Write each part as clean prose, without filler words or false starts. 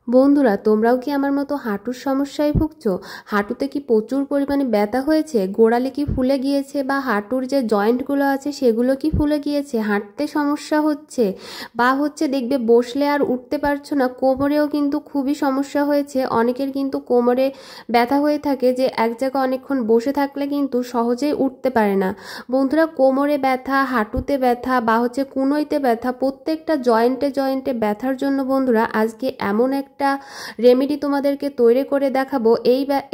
বন্ধুরা, তোমরাও কি আমার মতো হাঁটুর সমস্যায় ভুগছো? হাঁটুতে কি প্রচুর পরিমাণে ব্যথা হয়েছে? গোড়ালি কি ফুলে গিয়েছে? বা হাঁটুর যে জয়েন্টগুলো আছে সেগুলো কি ফুলে গিয়েছে? হাঁটতে সমস্যা হচ্ছে, বা দেখবে বসলে আর উঠতে পারছো না। কোমরেও কিন্তু খুবই সমস্যা হয়েছে। অনেকের কিন্তু কোমরে ব্যথা হয়ে থাকে যে এক জায়গায় অনেকক্ষণ বসে থাকলে কিন্তু সহজেই উঠতে পারে না। বন্ধুরা, কোমরে ব্যথা, হাঁটুতে ব্যথা, বা কুনোইতে ব্যথা, প্রত্যেকটা জয়েন্টে জয়েন্টে ব্যথার জন্য বন্ধুরা আজকে এমন একটা রেমেডি তোমাদেরকে তৈরি করে দেখাবো।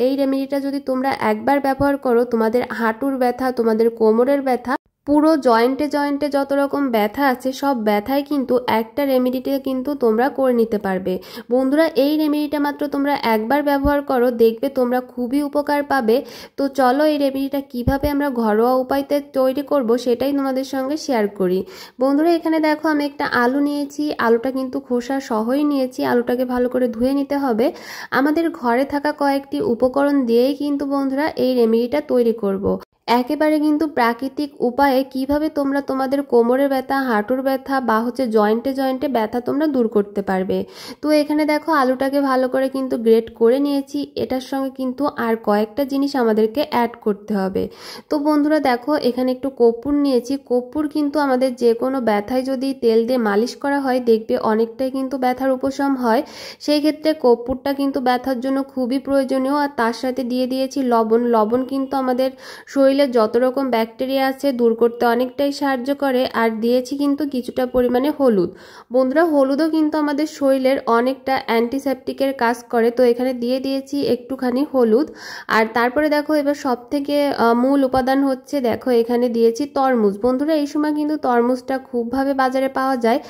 এই রেমেডিটা যদি তোমরা একবার ব্যবহার করো, তোমাদের হাঁটুর ব্যথা, তোমাদের কোমরের ব্যথা, পুরো জয়েন্টে জয়েন্টে যত রকম ব্যথা আছে সব ব্যথাই কিন্তু একটা রেমেডিতে কিন্তু তোমরা করে নিতে পারবে। বন্ধুরা, এই রেমেডিটা মাত্র তোমরা একবার ব্যবহার করো, দেখবে তোমরা খুবই উপকার পাবে। তো চলো এই রেমেডিটা কিভাবে আমরা ঘরোয়া উপায়তে তৈরি করব সেটাই তোমাদের সঙ্গে শেয়ার করি। বন্ধুরা, এখানে দেখো আমি একটা আলু নিয়েছি। আলুটা কিন্তু খোসা সহই নিয়েছি। আলুটাকে ভালো করে ধুয়ে নিতে হবে। আমাদের ঘরে থাকা কয়েকটি উপকরণ দিয়েই কিন্তু বন্ধুরা এই রেমেডিটা তৈরি করব। একেবারে কিন্তু প্রাকৃতিক উপায়ে কিভাবে তোমরা তোমাদের কোমরের ব্যথা, হাঁটুর ব্যথা, বা জয়েন্টে জয়েন্টে ব্যথা তোমরা দূর করতে পারবে। তো এখানে দেখো আলুটাকে ভালো করে কিন্তু গ্রেট করে নিয়েছি। এটার সঙ্গে কিন্তু আর কয়েকটা জিনিস আমাদেরকে অ্যাড করতে হবে। তো বন্ধুরা দেখো, এখানে একটু কর্পূর নিয়েছি। কর্পূর কিন্তু আমাদের যে কোনো ব্যথায় যদি তেল দিয়ে মালিশ করা হয়, দেখবে অনেকটাই কিন্তু ব্যথার উপশম হয়। সেই ক্ষেত্রে কর্পূরটা কিন্তু ব্যথার জন্য খুবই প্রয়োজনীয়। আর তার সাথে দিয়ে দিয়েছি লবণ। লবণ কিন্তু আমাদের শরীরে যত রকম ব্যাকটেরিয়া আছে দূর করতে অনেকটাই সাহায্য করে। আর দিয়েছি কিন্তু কিছুটা পরিমাণে হলুদ। বন্ধুরা, হলুদও কিন্তু আমাদের শরীরের অনেকটা অ্যান্টিসেপটিকের কাজ করে। তো এখানে দিয়ে দিয়েছি একটুখানি হলুদ। আর তারপরে দেখো এবার সব থেকে মূল উপাদান হচ্ছে, দেখো এখানে দিয়েছি তরমুজ। বন্ধুরা, এই সময় কিন্তু তরমুজটা খুবভাবে বাজারে পাওয়া যায়।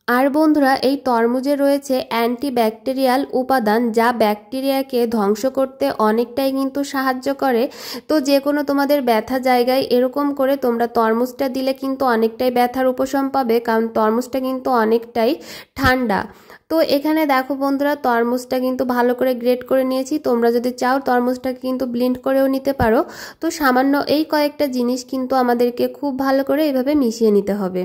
আর বন্ধুরা, এই তরমুজে রয়েছে অ্যান্টিব্যাকটেরিয়াল উপাদান, যা ব্যাকটেরিয়াকে ধ্বংস করতে অনেকটাই কিন্তু সাহায্য করে। তো যে কোনো তোমাদের ব্যথা জায়গায় এরকম করে তোমরা তরমুজটা দিলে কিন্তু অনেকটাই ব্যথার উপশম পাবে, কারণ তরমুজটা কিন্তু অনেকটাই ঠান্ডা। তো এখানে দেখো বন্ধুরা, তরমুজটা কিন্তু ভালো করে গ্রেট করে নিয়েছি। তোমরা যদি চাও তরমুজটাকে কিন্তু ব্লেন্ড করেও নিতে পারো। তো সামান্য এই কয়েকটা জিনিস কিন্তু আমাদেরকে খুব ভালো করে এইভাবে মিশিয়ে নিতে হবে।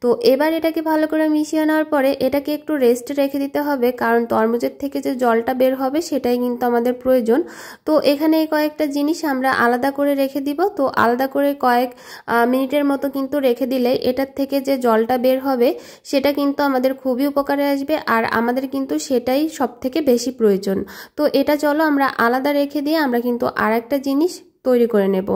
তো এবার এটাকে ভালো করে মিশিয়ে নেওয়ার পরে এটাকে একটু রেস্টে রেখে দিতে হবে, কারণ তরমুজের থেকে যে জলটা বের হবে সেটাই কিন্তু আমাদের প্রয়োজন। তো এখানে এই কয়েকটা জিনিস আমরা আলাদা করে রেখে দিব। তো আলাদা করে কয়েক মিনিটের মতো কিন্তু রেখে দিলে এটার থেকে যে জলটা বের হবে সেটা কিন্তু আমাদের খুবই উপকারে আসবে। আর আমাদের কিন্তু সেটাই সব থেকে বেশি প্রয়োজন। তো এটা চলো আমরা আলাদা রেখে দিয়ে আমরা কিন্তু আর একটা জিনিস তৈরি করে নেব।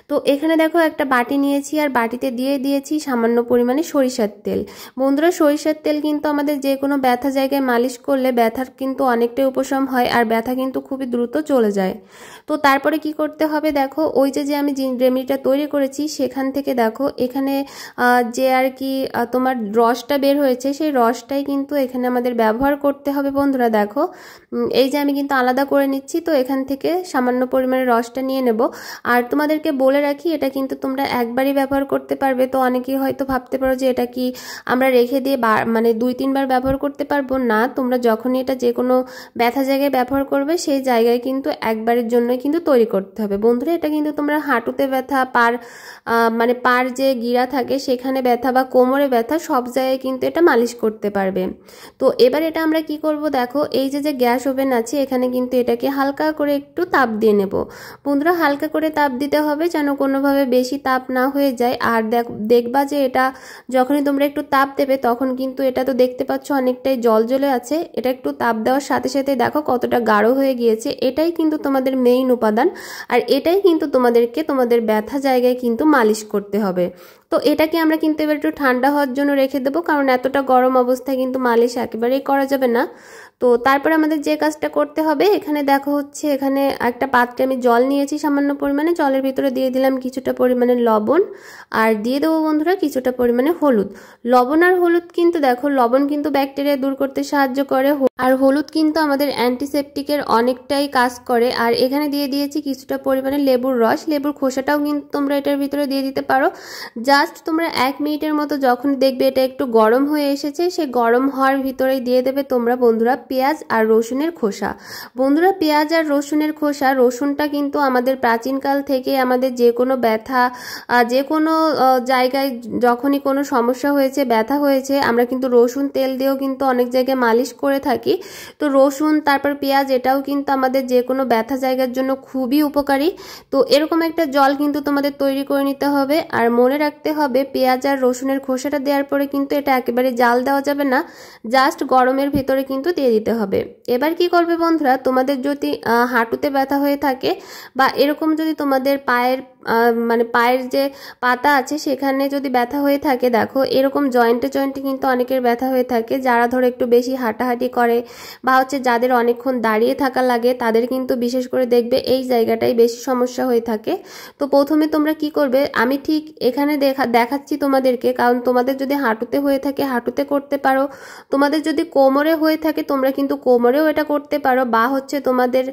তো এখানে দেখো একটা বাটি নিয়েছি, আর বাটিতে দিয়ে দিয়েছি সামান্য পরিমাণে সরিষার তেল। বন্ধুরা, সরিষার তেল কিন্তু আমাদের যে কোনো ব্যথা জায়গায় মালিশ করলে ব্যথার কিন্তু অনেকটাই উপশম হয়, আর ব্যথা কিন্তু খুবই দ্রুত চলে যায়। তো তারপরে কি করতে হবে, দেখো ওই যে আমি রেমেডিটা তৈরি করেছি সেখান থেকে দেখো এখানে যে আর কি তোমার রসটা বের হয়েছে, সেই রসটাই কিন্তু এখানে আমাদের ব্যবহার করতে হবে। বন্ধুরা দেখো, এই যে আমি কিন্তু আলাদা করে নিচ্ছি। তো এখান থেকে সামান্য পরিমাণে রসটা নিয়ে নেব। আর তোমাদেরকে বলে রাখি, এটা কিন্তু তোমরা একবারই ব্যবহার করতে পারবে। তো অনেকেই হয়তো ভাবতে পারো যে এটা কি আমরা রেখে দিয়ে মানে 2-3 বার ব্যবহার করতে পারবো না। তোমরা যখনই এটা যে কোনো ব্যথা জায়গায় ব্যবহার করবে সেই জায়গায় কিন্তু একবারের জন্যই কিন্তু তৈরি করতে হবে। বন্ধুরা, এটা কিন্তু তোমরা হাঁটুতে ব্যথা, মানে পার যে গিরা থাকে সেখানে ব্যথা, বা কোমরে ব্যথা, সব জায়গায় কিন্তু এটা মালিশ করতে পারবে। তো এবার এটা আমরা কি করব, দেখো এই যে গ্যাস ওভেন আছে এখানে কিন্তু এটাকে হালকা করে একটু তাপ দিয়ে নেব। বন্ধুরা, হালকা করে তাপ দিতে হবে যেন কোনোভাবে বেশি তাপ না হয়ে যায়। আর দেখবা যে এটা যখনই তোমরা একটু তাপ দেবে তখন কিন্তু এটা তো দেখতে পাচ্ছ অনেকটাই জল জ্বলে আছে। এটা একটু তাপ দেওয়ার সাথে সাথে দেখো কতটা গাঢ় হয়ে গিয়েছে। এটাই কিন্তু তোমাদের মেইন উপাদান, আর এটাই কিন্তু তোমাদেরকে তোমাদের ব্যথা জায়গায় কিন্তু মালিশ করতে হবে। তো এটাকে আমরা কিন্তু এবার একটু ঠান্ডা হওয়ার জন্য রেখে দেবো, কারণ এতটা গরম অবস্থায় কিন্তু মালিশ একেবারেই করা যাবে না। তো তারপরে আমাদের যে কাজটা করতে হবে, এখানে দেখো এখানে একটা পাত্রে আমি জল নিয়েছি সামান্য পরিমাণে। জলের ভিতরে দিয়ে দিলাম কিছুটা পরিমাণে লবণ, আর দিয়ে দেবো বন্ধুরা কিছুটা পরিমাণে হলুদ। লবণ আর হলুদ কিন্তু দেখো, লবণ কিন্তু ব্যাকটেরিয়া দূর করতে সাহায্য করে, আর হলুদ কিন্তু আমাদের অ্যান্টিসেপটিকের অনেকটাই কাজ করে। আর এখানে দিয়ে দিয়েছি কিছুটা পরিমাণে লেবুর রস। লেবুর খোসাটাও কিন্তু তোমরা এটার ভিতরে দিয়ে দিতে পারো। জাস্ট তোমরা 1 মিনিটের মতো যখন দেখবে এটা একটু গরম হয়ে এসেছে, সেই গরম হওয়ার ভিতরেই দিয়ে দেবে তোমরা বন্ধুরা পেঁয়াজ আর রসুনের খোসা। বন্ধুরা, পেঁয়াজ আর রসুনের খোসা, রসুনটা কিন্তু আমাদের প্রাচীনকাল থেকে আমাদের যে কোনো ব্যথা, যে কোনো জায়গায় যখনই কোনো সমস্যা হয়েছে, ব্যথা হয়েছে, আমরা কিন্তু রসুন তেল দিয়েও কিন্তু অনেক জায়গায় মালিশ করে থাকি। তো রসুন তারপর পেঁয়াজ এটাও কিন্তু আমাদের যে কোনো ব্যথা জায়গার জন্য খুবই উপকারী। তো এরকম একটা জল কিন্তু তোমাদের তৈরি করে নিতে হবে। আর মনে রাখতে হবে পেঁয়াজ আর রসুনের খোসাটা দেওয়ার পরে কিন্তু এটা একেবারে জাল দেওয়া যাবে না, জাস্ট গরমের ভিতরে কিন্তু দিয়ে দিতে হবে। এবার কি করবে বন্ধুরা, তোমাদের যদি হাঁটুতে ব্যথা হয়ে থাকে বা এরকম যদি তোমাদের পায়ের মানে পায়ের যে পাতা আছে সেখানে যদি ব্যথা হয়ে থাকে, দেখো এরকম জয়েন্টে জয়েন্টে কিন্তু অনেকের ব্যথা হয়ে থাকে, যারা ধরো একটু বেশি হাঁটাহাঁটি করে বা হচ্ছে যাদের অনেকক্ষণ দাঁড়িয়ে থাকা লাগে তাদের কিন্তু বিশেষ করে দেখবে এই জায়গাটাই বেশি সমস্যা হয়ে থাকে। তো প্রথমে তোমরা কি করবে, আমি ঠিক এখানে দেখাচ্ছি তোমাদেরকে, কারণ তোমাদের যদি হাঁটুতে হয়ে থাকে হাঁটুতে করতে পারো, তোমাদের যদি কোমরে হয়ে থাকে তোমরা কিন্তু কোমরেও এটা করতে পারো, বা হচ্ছে তোমাদের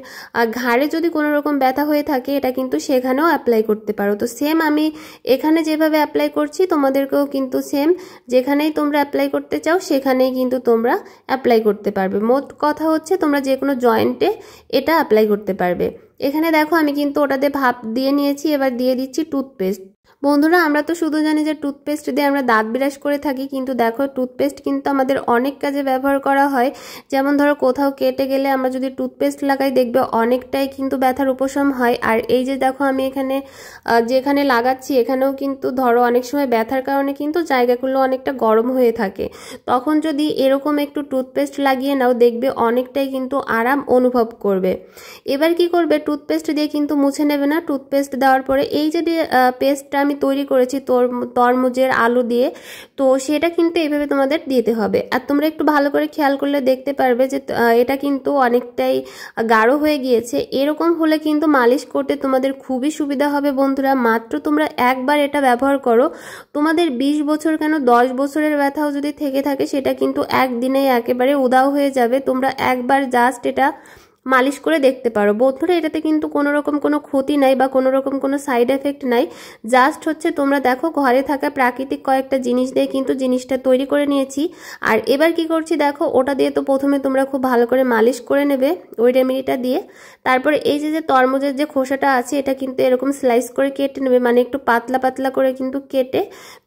ঘাড়ে যদি কোনো রকম ব্যথা হয়ে থাকে এটা কিন্তু সেখানেও অ্যাপ্লাই করতে পারো। তো সেম আমি এখানে যেভাবে অ্যাপ্লাই করছি তোমাদেরকেও কিন্তু সেম যেখানেই তোমরা অ্যাপ্লাই করতে চাও সেখানেই কিন্তু তোমরা অ্যাপ্লাই করতে পারবে। মোট কথা হচ্ছে তোমরা যে কোনো জয়েন্টে এটা অ্যাপ্লাই করতে পারবে। এখানে দেখো আমি কিন্তু ওটাতে ভাপ দিয়ে নিয়েছি, এবার দিয়ে দিচ্ছি টুথপেস্ট। বন্ধুরা, আমরা তো শুধু জানি যে টুথপেস্ট দিয়ে আমরা দাঁত ব্রাশ করে থাকি, কিন্তু দেখো টুথপেস্ট কিন্তু আমাদের অনেক কাজে ব্যবহার করা হয়। যেমন ধরো কোথাও কেটে গেলে আমরা যদি টুথপেস্ট লাগাই দেখবে অনেকটাই কিন্তু ব্যথার উপশম হয়। আর এই যে দেখো আমি এখানে যেখানে লাগাচ্ছি এখানেও কিন্তু ধরো অনেক সময় ব্যথার কারণে কিন্তু জায়গাগুলো অনেকটা গরম হয়ে থাকে, তখন যদি এরকম একটু টুথপেস্ট লাগিয়ে নাও দেখবে অনেকটাই কিন্তু আরাম অনুভব করবে। এবার কি করবে, টুথপেস্ট দিয়ে কিন্তু মুছে নেবে না, টুথপেস্ট দেওয়ার পরে এই যে পেস্টটা আমি তৈরি করেছি তরমুজের আলু দিয়ে, তো সেটা কিন্তু এইভাবে তোমাদের দিতে হবে। আর তোমরা একটু ভালো করে খেয়াল করলে দেখতে পারবে যে এটা কিন্তু অনেকটাই গাঢ় হয়ে গিয়েছে। এরকম হলে কিন্তু মালিশ করতে তোমাদের খুবই সুবিধা হবে বন্ধুরা। মাত্র তোমরা একবার এটা ব্যবহার করো, তোমাদের 20 বছর কেন 10 বছরের ব্যথাও যদি থেকে থাকে সেটা কিন্তু একদিনেই একেবারে উধাও হয়ে যাবে। তোমরা একবার জাস্ট এটা মালিশ করে দেখতে পারো বন্ধুরা। এটাতে কিন্তু কোনো রকম কোনো ক্ষতি নাই বা কোনো রকম কোনো সাইড এফেক্ট নাই, জাস্ট হচ্ছে তোমরা দেখো ঘরে থাকা প্রাকৃতিক কয়েকটা জিনিস দিয়ে কিন্তু জিনিসটা তৈরি করে নিয়েছি। আর এবার কি করছি দেখো, ওটা দিয়ে তো প্রথমে তোমরা খুব ভালো করে মালিশ করে নেবে ওই রেমেডিটা দিয়ে। তারপরে এই যে তরমুজের যে খোসাটা আছে এটা কিন্তু এরকম স্লাইস করে কেটে নেবে, মানে একটু পাতলা পাতলা করে কিন্তু কেটে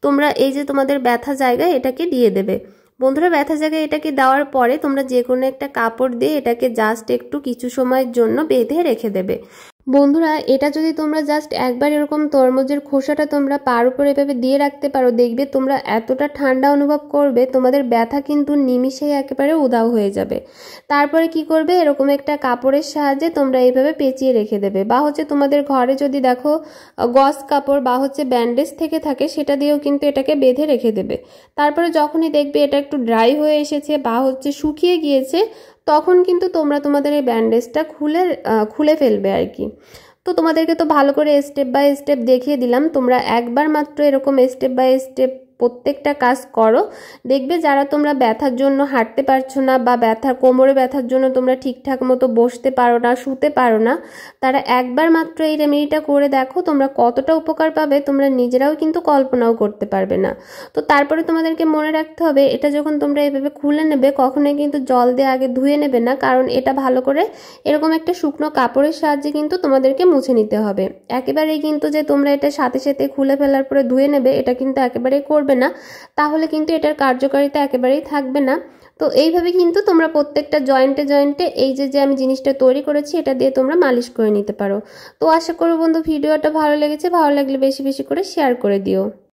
তোমরা এই যে তোমাদের ব্যথা জায়গায় এটাকে দিয়ে দেবে। বন্ধুরা, ব্যথা জায়গায় এটাকে দেওয়ার পরে তোমরা যে কোনো একটা কাপড় দিয়ে এটাকে জাস্ট একটু কিছু সময়ের জন্য বেঁধে রেখে দেবে। বন্ধুরা, এটা যদি তোমরা জাস্ট একবার এরকম তরমুজের খোসাটা তোমরা পার উপরে এভাবে দিয়ে রাখতে পারো, দেখবে তোমরা এতটা ঠান্ডা অনুভব করবে তোমাদের ব্যথা কিন্তু নিমিষেই একেবারে উধাও হয়ে যাবে। তারপরে কি করবে, এরকম একটা কাপড়ের সাহায্যে তোমরা এইভাবে পেঁচিয়ে রেখে দেবে, বা হচ্ছে তোমাদের ঘরে যদি দেখো গজ কাপড় বা হচ্ছে ব্যান্ডেজ থেকে থাকে সেটা দিয়েও কিন্তু এটাকে বেঁধে রেখে দেবে। তারপরে যখনই দেখবে এটা একটু ড্রাই হয়ে এসেছে বা হচ্ছে শুকিয়ে গিয়েছে তখন কিন্তু তোমরা তোমাদের এই ব্যান্ডেজটা খুলে ফেলবে আর কি। তো তোমাদেরকে তো ভালো করে স্টেপ বাই স্টেপ দেখিয়ে দিলাম, তোমরা একবার মাত্র এরকম স্টেপ বাই স্টেপ প্রত্যেকটা কাজ করো, দেখবে যারা তোমরা ব্যথার জন্য হাঁটতে পারছো না বা কোমরে ব্যথার জন্য তোমরা ঠিকঠাক মতো বসতে পারো না, শুতে পারো না, তারা একবার মাত্র এই রেমেডিটা করে দেখো, তোমরা কতটা উপকার পাবে তোমরা নিজেরাও কিন্তু কল্পনাও করতে পারবে না। তো তারপরে তোমাদেরকে মনে রাখতে হবে এটা যখন তোমরা এইভাবে খুলে নেবে কখনোই কিন্তু জল দিয়ে আগে ধুয়ে নেবে না, কারণ এটা ভালো করে এরকম একটা শুকনো কাপড়ের সাহায্যে কিন্তু তোমাদেরকে মুছে নিতে হবে। একেবারেই কিন্তু যে তোমরা এটা সাথে সাথে খুলে ফেলার পরে ধুয়ে নেবে এটা কিন্তু একেবারেই করবে না, তাহলে কিন্তু এটার কার্যকারিতা একেবারেই থাকবে না। তো এইভাবে কিন্তু তোমরা প্রত্যেকটা জয়েন্টে জয়েন্টে এই যে আমি জিনিসটা তৈরি করেছি এটা দিয়ে তোমরা মালিশ করে নিতে পারো। তো আশা করব বন্ধু ভিডিওটা ভালো লেগেছে, ভালো লাগলে বেশি বেশি করে শেয়ার করে দিও।